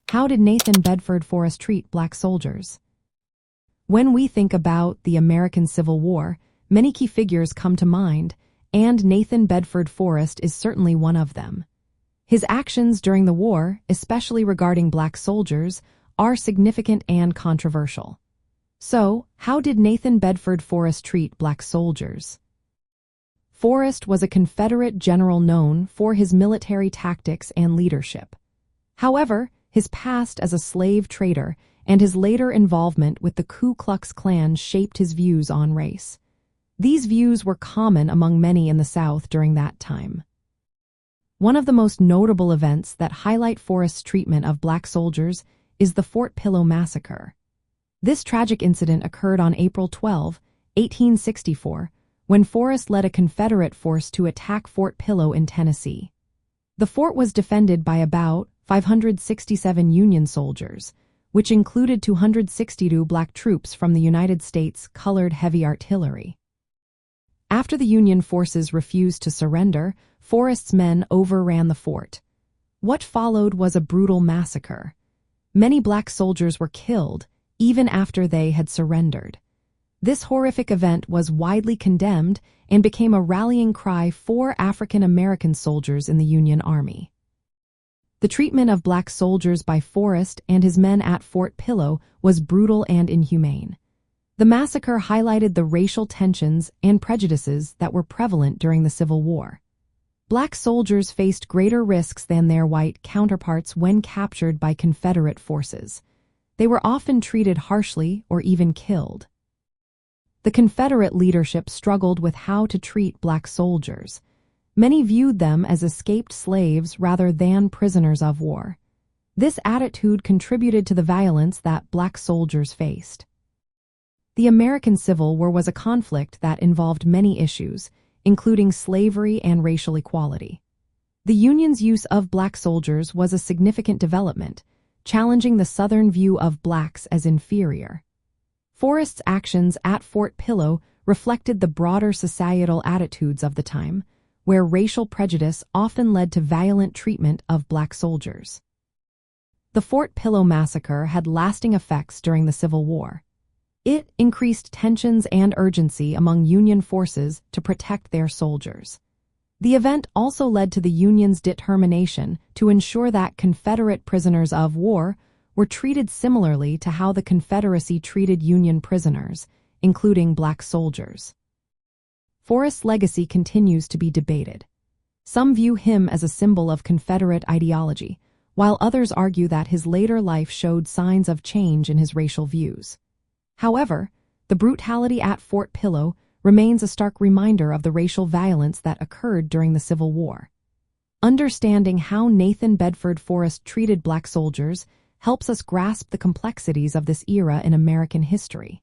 How did Nathan Bedford Forrest treat black soldiers? When we think about the American Civil War, many key figures come to mind, and Nathan Bedford Forrest is certainly one of them. His actions during the war, especially regarding black soldiers, are significant and controversial. So, how did Nathan Bedford Forrest treat black soldiers? Forrest was a Confederate general known for his military tactics and leadership. However, his past as a slave trader and his later involvement with the Ku Klux Klan shaped his views on race. These views were common among many in the South during that time. One of the most notable events that highlight Forrest's treatment of black soldiers is the Fort Pillow Massacre. This tragic incident occurred on April 12, 1864, when Forrest led a Confederate force to attack Fort Pillow in Tennessee. The fort was defended by about 567 Union soldiers, which included 262 black troops from the United States Colored Heavy Artillery. After the Union forces refused to surrender, Forrest's men overran the fort. What followed was a brutal massacre. Many black soldiers were killed, even after they had surrendered. This horrific event was widely condemned and became a rallying cry for African American soldiers in the Union Army. The treatment of black soldiers by Forrest and his men at Fort Pillow was brutal and inhumane. The massacre highlighted the racial tensions and prejudices that were prevalent during the Civil War. Black soldiers faced greater risks than their white counterparts when captured by Confederate forces. They were often treated harshly or even killed. The Confederate leadership struggled with how to treat black soldiers. Many viewed them as escaped slaves rather than prisoners of war. This attitude contributed to the violence that black soldiers faced. The American Civil War was a conflict that involved many issues, including slavery and racial equality. The Union's use of black soldiers was a significant development, challenging the Southern view of blacks as inferior. Forrest's actions at Fort Pillow reflected the broader societal attitudes of the time, where racial prejudice often led to violent treatment of black soldiers. The Fort Pillow Massacre had lasting effects during the Civil War. It increased tensions and urgency among Union forces to protect their soldiers. The event also led to the Union's determination to ensure that Confederate prisoners of war were treated similarly to how the Confederacy treated Union prisoners, including black soldiers. Forrest's legacy continues to be debated. Some view him as a symbol of Confederate ideology, while others argue that his later life showed signs of change in his racial views. However, the brutality at Fort Pillow remains a stark reminder of the racial violence that occurred during the Civil War. Understanding how Nathan Bedford Forrest treated black soldiers helps us grasp the complexities of this era in American history.